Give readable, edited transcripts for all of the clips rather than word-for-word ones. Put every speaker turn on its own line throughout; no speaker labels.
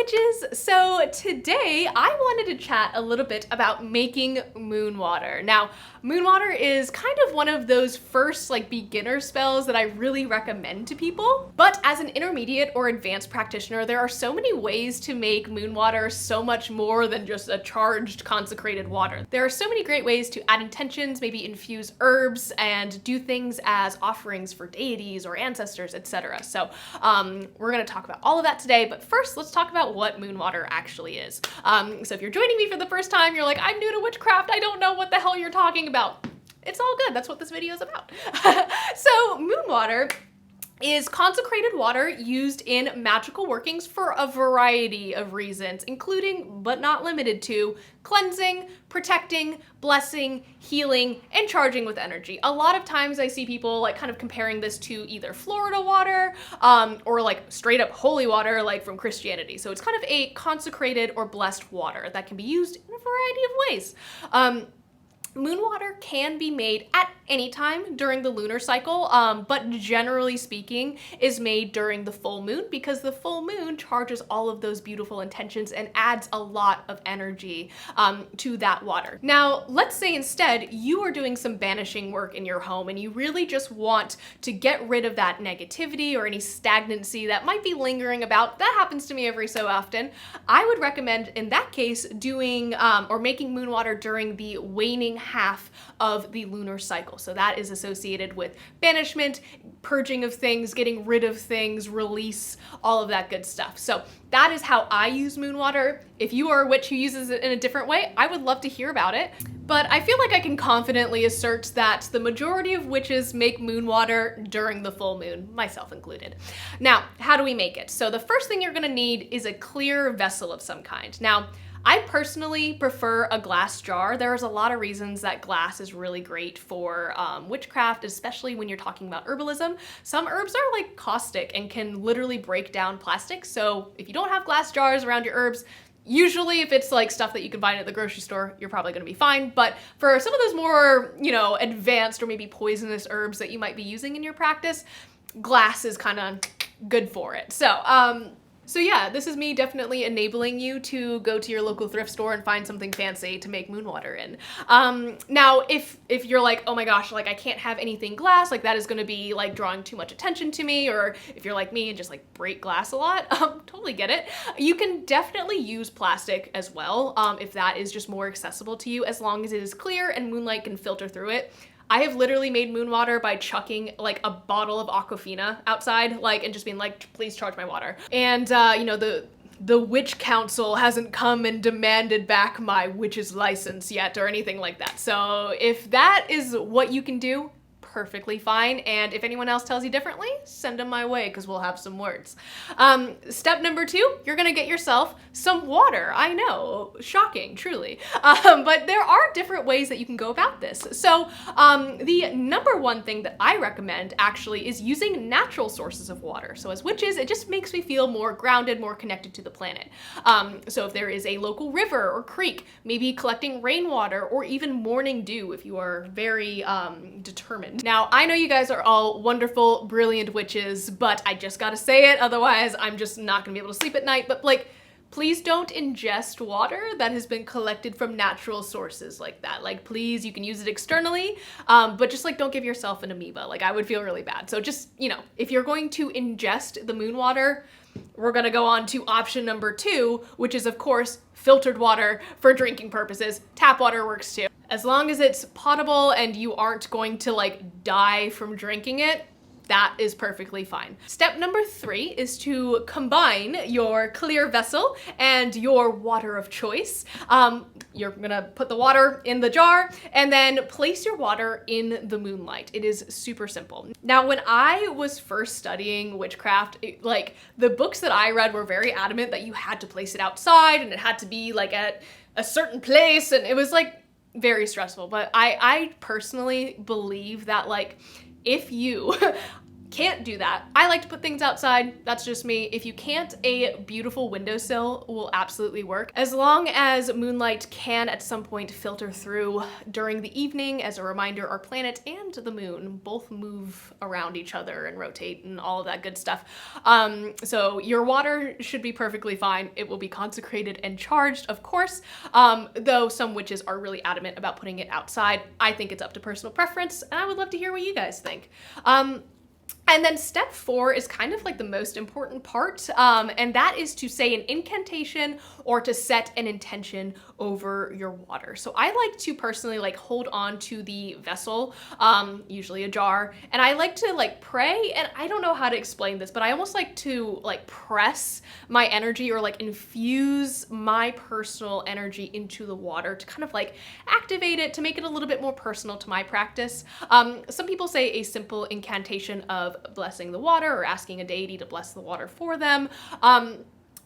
witches! So today I wanted to chat a little bit about making moon water. Now, moon water is kind of one of those first beginner spells that I really recommend to people. But as an intermediate or advanced practitioner, there are so many ways to make moon water so much more than just a charged consecrated water. There are so many great ways to add intentions, maybe infuse herbs, and do things as offerings for deities or ancestors, etc. So we're gonna talk about all of that today, but first let's talk about what moon water actually is. So if you're joining me for the first time, you're like, I'm new to witchcraft, I don't know what the hell you're talking about. It's all good, that's what this video is about. So moon water is consecrated water used in magical workings for a variety of reasons, including, but not limited to, cleansing, protecting, blessing, healing, and charging with energy. A lot of times I see people kind of comparing this to either Florida water or straight up holy water from Christianity. So it's kind of a consecrated or blessed water that can be used in a variety of ways. Moon water can be made at any time during the lunar cycle, but generally speaking is made during the full moon because the full moon charges all of those beautiful intentions and adds a lot of energy to that water. Now, let's say instead you are doing some banishing work in your home and you really just want to get rid of that negativity or any stagnancy that might be lingering about. That happens to me every so often. I would recommend in that case doing or making moon water during the waning half of the lunar cycle. So that is associated with banishment, purging of things, getting rid of things, release, all of that good stuff. So that is how I use moon water. If you are a witch who uses it in a different way, I would love to hear about it. But I feel like I can confidently assert that the majority of witches make moon water during the full moon, myself included. Now, how do we make it? So the first thing you're gonna need is a clear vessel of some kind. Now, I personally prefer a glass jar. There's a lot of reasons that glass is really great for witchcraft, especially when you're talking about herbalism. Some herbs are caustic and can literally break down plastic. So if you don't have glass jars around your herbs, usually if it's stuff that you can find at the grocery store, you're probably gonna be fine. But for some of those more, advanced or maybe poisonous herbs that you might be using in your practice, glass is kind of good for it. So yeah, this is me definitely enabling you to go to your local thrift store and find something fancy to make moon water in. Now, if you're like, oh my gosh, I can't have anything glass, that is gonna be drawing too much attention to me, or if you're like me and just break glass a lot, totally get it. You can definitely use plastic as well, if that is just more accessible to you, as long as it is clear and moonlight can filter through it. I have literally made moon water by chucking a bottle of Aquafina outside, and just being please charge my water. And the witch council hasn't come and demanded back my witch's license yet or anything like that. So if that is what you can do, perfectly fine. And if anyone else tells you differently, send them my way because we'll have some words. Step number 2, you're gonna get yourself some water. I know, shocking, truly. But there are different ways that you can go about this. So the number one thing that I recommend actually is using natural sources of water. So as witches, it just makes me feel more grounded, more connected to the planet. So if there is a local river or creek, maybe collecting rainwater or even morning dew if you are very determined. Now, I know you guys are all wonderful, brilliant witches, but I just gotta say it, otherwise I'm just not gonna be able to sleep at night. But please don't ingest water that has been collected from natural sources like that. Please, you can use it externally, but just don't give yourself an amoeba. I would feel really bad. So just, if you're going to ingest the moon water, we're gonna go on to option number 2, which is of course filtered water for drinking purposes. Tap water works too. As long as it's potable and you aren't going to die from drinking it, that is perfectly fine. Step number 3 is to combine your clear vessel and your water of choice. You're gonna put the water in the jar and then place your water in the moonlight. It is super simple. Now, when I was first studying witchcraft, the books that I read were very adamant that you had to place it outside and it had to be at a certain place, and it was very stressful. But I personally believe that if you can't do that, I like to put things outside. That's just me. If you can't, a beautiful windowsill will absolutely work. As long as moonlight can at some point filter through during the evening. As a reminder, our planet and the moon both move around each other and rotate and all of that good stuff. So your water should be perfectly fine. It will be consecrated and charged, of course, though some witches are really adamant about putting it outside. I think it's up to personal preference, and I would love to hear what you guys think. And then step 4 is kind of like the most important part, and that is to say an incantation or to set an intention over your water. So I like to personally like hold on to the vessel, usually a jar, and I like to like pray, and I don't know how to explain this, but I almost like to like press my energy or like infuse my personal energy into the water to kind of like activate it, to make it a little bit more personal to my practice. Some people say a simple incantation of blessing the water or asking a deity to bless the water for them.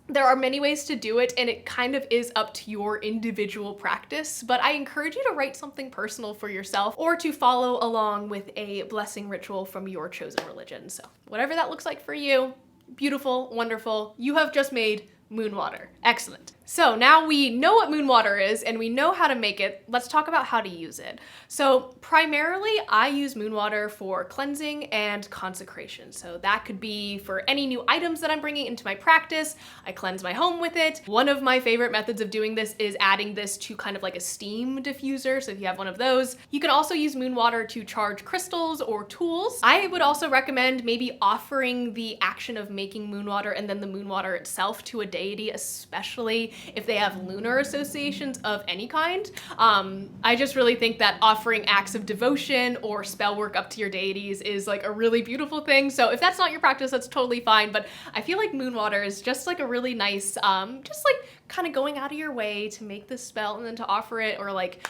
There are many ways to do it, and it kind of is up to your individual practice, but I encourage you to write something personal for yourself or to follow along with a blessing ritual from your chosen religion. So whatever that looks like for you, beautiful, wonderful. You have just made Moonwater. Excellent. So now we know what Moonwater is and we know how to make it. Let's talk about how to use it. So primarily I use Moonwater for cleansing and consecration. So that could be for any new items that I'm bringing into my practice. I cleanse my home with it. One of my favorite methods of doing this is adding this to kind of like a steam diffuser. So if you have one of those, you can also use Moonwater to charge crystals or tools. I would also recommend maybe offering the action of making Moonwater and then the Moonwater itself to a deity, especially if they have lunar associations of any kind. I just really think that offering acts of devotion or spell work up to your deities is like a really beautiful thing. So if that's not your practice, that's totally fine. But I feel like Moonwater is just like a really nice, just like kind of going out of your way to make this spell and then to offer it or like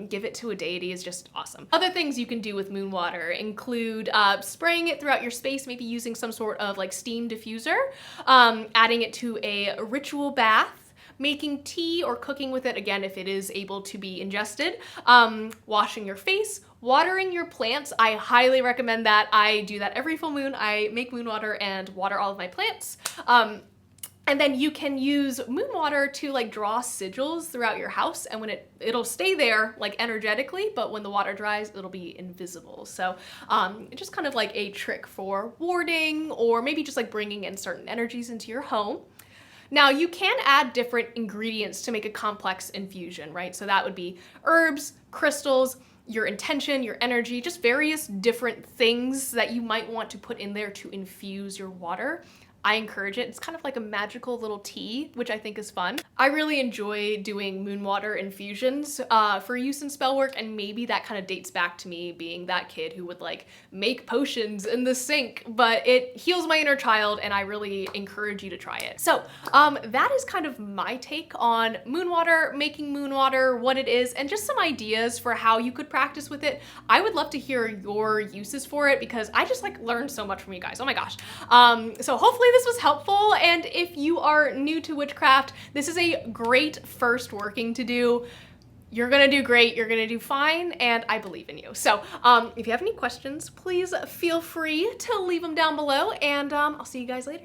give it to a deity is just awesome. Other things you can do with Moonwater include spraying it throughout your space, maybe using some sort of like steam diffuser, adding it to a ritual bath, making tea or cooking with it, again, if it is able to be ingested, washing your face, watering your plants. I highly recommend that. I do that every full moon. I make Moonwater and water all of my plants. And then you can use Moonwater to like draw sigils throughout your house, and when it'll stay there like energetically, but when the water dries, it'll be invisible. So it's just kind of like a trick for warding or maybe just like bringing in certain energies into your home. Now you can add different ingredients to make a complex infusion, right? So that would be herbs, crystals, your intention, your energy, just various different things that you might want to put in there to infuse your water. I encourage it. It's kind of like a magical little tea, which I think is fun. I really enjoy doing Moonwater infusions for use in spell work, and maybe that kind of dates back to me being that kid who would like make potions in the sink, but it heals my inner child and I really encourage you to try it. So that is kind of my take on Moonwater, making Moonwater, what it is, and just some ideas for how you could practice with it. I would love to hear your uses for it because I just like learned so much from you guys. Oh my gosh. So hopefully this was helpful, and if you are new to witchcraft, this is a great first working to do. You're gonna do great, you're gonna do fine, and I believe in you. So if you have any questions, please feel free to leave them down below, and I'll see you guys later.